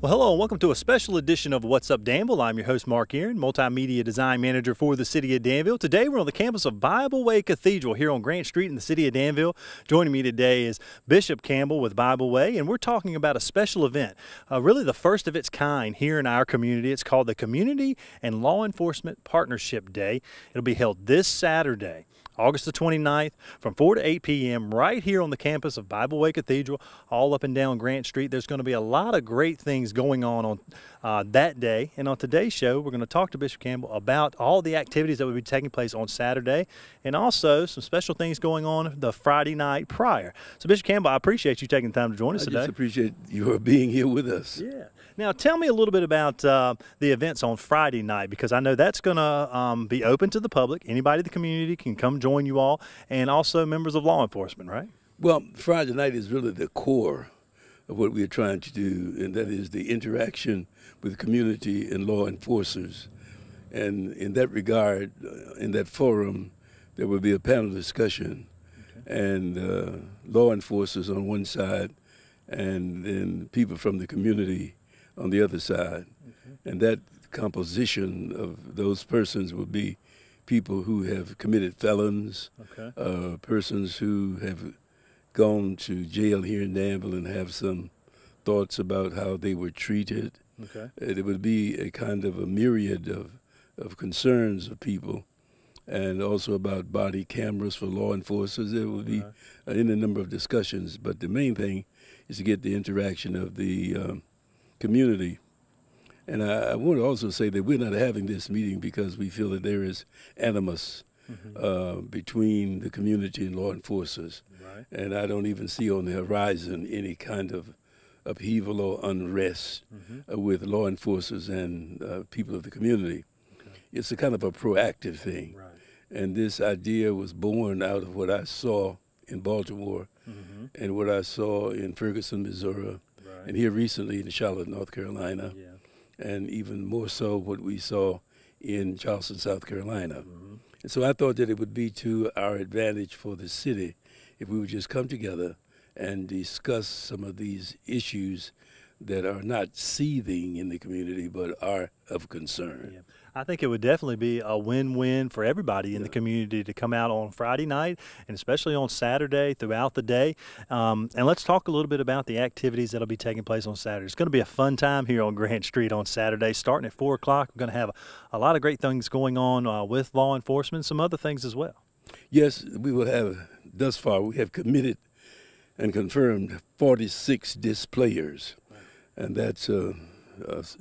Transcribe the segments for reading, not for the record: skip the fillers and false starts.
Well, hello and welcome to a special edition of What's Up Danville. I'm your host, Mark Aaron, Multimedia Design Manager for the City of Danville. Today we're on the campus of Bible Way Cathedral here on Grant Street in the City of Danville. Joining me today is Bishop Campbell with Bible Way, and we're talking about a special event, really the first of its kind here in our community. It's called the Community and Law Enforcement Partnership Day. It'll be held this Saturday, August the 29th, from 4 to 8 p.m. right here on the campus of Bible Way Cathedral, all up and down Grant Street. There's going to be a lot of great things going on that day. And on today's show, we're going to talk to Bishop Campbell about all the activities that will be taking place on Saturday and also some special things going on the Friday night prior. So, Bishop Campbell, I appreciate you taking the time to join us today. I just appreciate your being here with us. Yeah. Now, tell me a little bit about the events on Friday night, because I know that's going to be open to the public. Anybody in the community can come join you all, and also members of law enforcement, right? Well, Friday night is really the core of what we're trying to do, and that is the interaction with community and law enforcers. And in that regard, in that forum, there will be a panel discussion, and law enforcers on one side, and then people from the community on the other side. And that composition of those persons will be people who have committed felons, persons who have gone to jail here in Danville and have some thoughts about how they were treated. It would be a kind of a myriad of concerns of people, and also about body cameras for law enforcers. There will be in a number of discussions, but the main thing is to get the interaction of the community. And I want to also say that we're not having this meeting because we feel that there is animus between the community and law enforcers. And I don't even see on the horizon any kind of upheaval or unrest with law enforcers and people of the community. It's a kind of a proactive thing. And this idea was born out of what I saw in Baltimore and what I saw in Ferguson, Missouri, and here recently in Charlotte, North Carolina, and even more so what we saw in Charleston, South Carolina. And so I thought that it would be to our advantage for the city if we would just come together and discuss some of these issues that are not seething in the community but are of concern. I think it would definitely be a win-win for everybody in the community to come out on Friday night and especially on Saturday throughout the day. And let's talk a little bit about the activities that will be taking place on Saturday. It's going to be a fun time here on Grant Street on Saturday, starting at 4 o'clock. We're going to have a lot of great things going on with law enforcement and some other things as well. Yes, we will have, thus far, we have committed and confirmed 46 displayers. And that's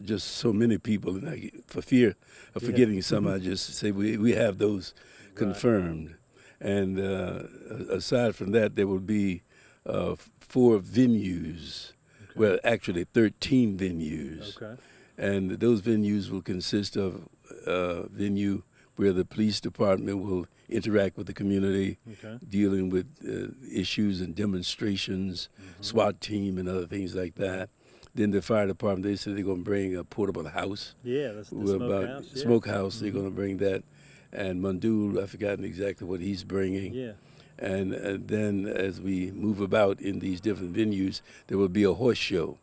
just so many people, and for fear of forgetting some, I just say we have those confirmed. And aside from that, there will be 4 venues, well, actually 13 venues. And those venues will consist of a venue where the police department will interact with the community, dealing with issues and demonstrations, SWAT team and other things like that. Then the fire department, they said they're going to bring a portable house. That's the smokehouse. They're going to bring that. And Mundul, I've forgotten exactly what he's bringing. And then as we move about in these different venues, there will be a horse show.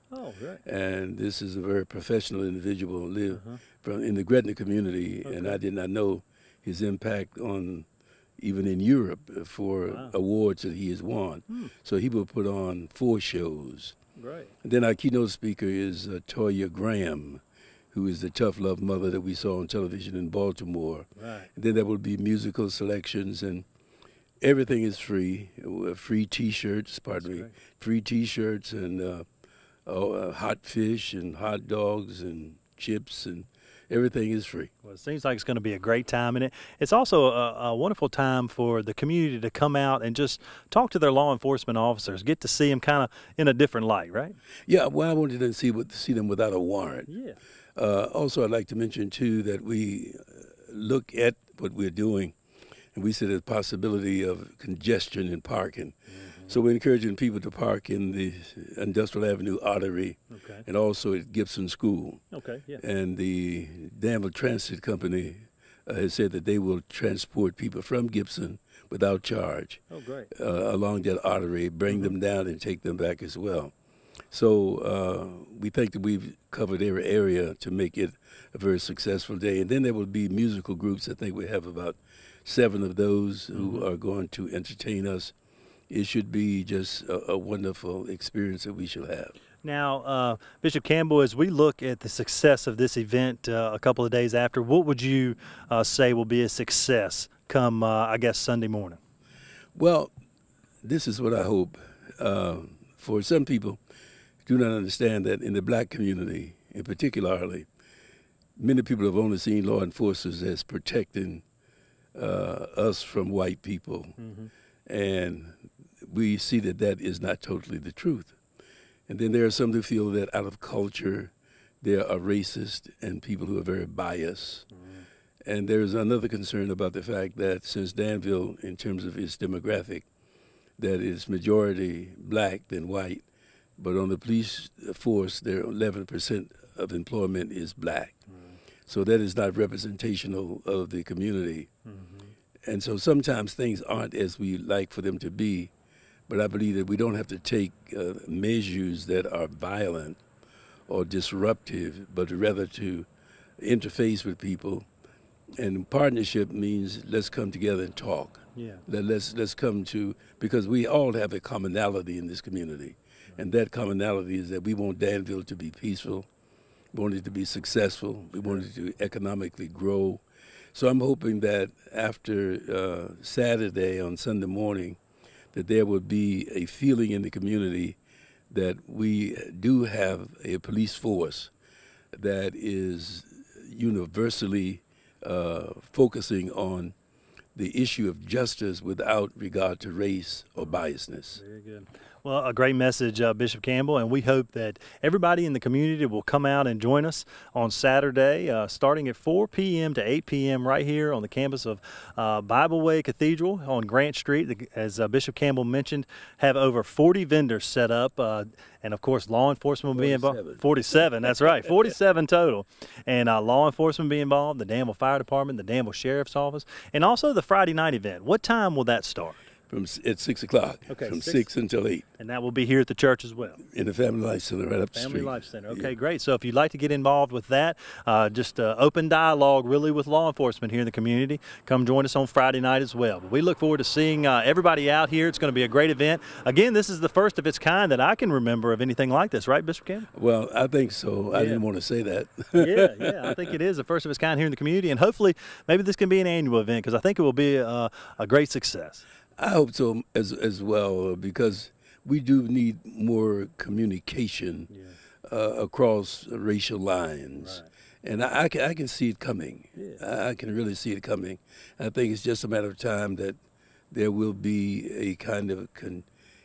And this is a very professional individual who live in the Gretna community, and I did not know his impact on even in Europe for awards that he has won. So he will put on 4 shows. And then our keynote speaker is Toya Graham, who is the tough love mother that we saw on television in Baltimore. And then there will be musical selections, and everything is free. Free T-shirts, free T-shirts and hot fish and hot dogs and chips, and everything is free. Well, it seems like it's going to be a great time, and it's also a wonderful time for the community to come out and just talk to their law enforcement officers, get to see them kind of in a different light, right? Yeah, well, I wanted to see them without a warrant. Also, I'd like to mention, too, that we look at what we're doing, and we see the possibility of congestion in parking. So we're encouraging people to park in the Industrial Avenue Artery and also at Gibson School. And the Danville Transit Company has said that they will transport people from Gibson without charge along that artery, bring them down and take them back as well. So we think that we've covered every area to make it a very successful day. And then there will be musical groups. I think we have about 7 of those who are going to entertain us. It should be just a wonderful experience that we shall have. Now, Bishop Campbell, as we look at the success of this event a couple of days after, what would you say will be a success come, I guess, Sunday morning? Well, this is what I hope. For some people do not understand that in the black community, in particularly, many people have only seen law enforcers as protecting us from white people. And we see that that is not totally the truth. And then there are some who feel that out of culture, there are racist and people who are very biased. And there's another concern about the fact that since Danville, in terms of its demographic, that is majority black than white, but on the police force, there 11% of employment is black. So that is not representational of the community. And so sometimes things aren't as we like for them to be, but I believe that we don't have to take measures that are violent or disruptive, but rather to interface with people. And partnership means let's come together and talk. Let's come to, because we all have a commonality in this community. And that commonality is that we want Danville to be peaceful, we want it to be successful, we want it to economically grow. So I'm hoping that after Saturday on Sunday morning, that there will be a feeling in the community that we do have a police force that is universally focusing on the issue of justice without regard to race or biasness. Very good. Well, a great message, Bishop Campbell, and we hope that everybody in the community will come out and join us on Saturday, starting at 4 p.m. to 8 p.m. right here on the campus of Bible Way Cathedral on Grant Street. As Bishop Campbell mentioned, have over 40 vendors set up, and of course, law enforcement will be involved. 47, that's right, 47 total. And law enforcement will be involved, the Danville Fire Department, the Danville Sheriff's Office, and also the Friday night event. What time will that start? At 6 o'clock, from 6 until 8. And that will be here at the church as well? In the Family Life Center, right up the street. Family Life Center. Okay, great. So if you'd like to get involved with that, just open dialogue really with law enforcement here in the community, come join us on Friday night as well. But we look forward to seeing everybody out here. It's going to be a great event. Again, this is the first of its kind that I can remember of anything like this, right, Bishop Campbell? Well, I think so. I didn't want to say that. Yeah, I think it is the first of its kind here in the community, and hopefully maybe this can be an annual event because I think it will be a great success. I hope so as well, because we do need more communication across racial lines. Right. And I can see it coming. I can really see it coming. I think it's just a matter of time that there will be a kind of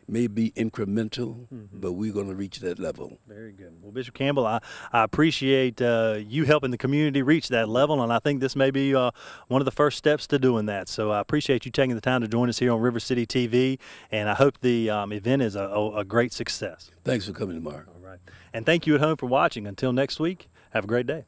maybe incremental, but we're going to reach that level. Very good. Well, Bishop Campbell, I appreciate you helping the community reach that level, and I think this may be one of the first steps to doing that. So I appreciate you taking the time to join us here on River City TV, and I hope the event is a great success. Thanks for coming, Mark. All right. And thank you at home for watching. Until next week, have a great day.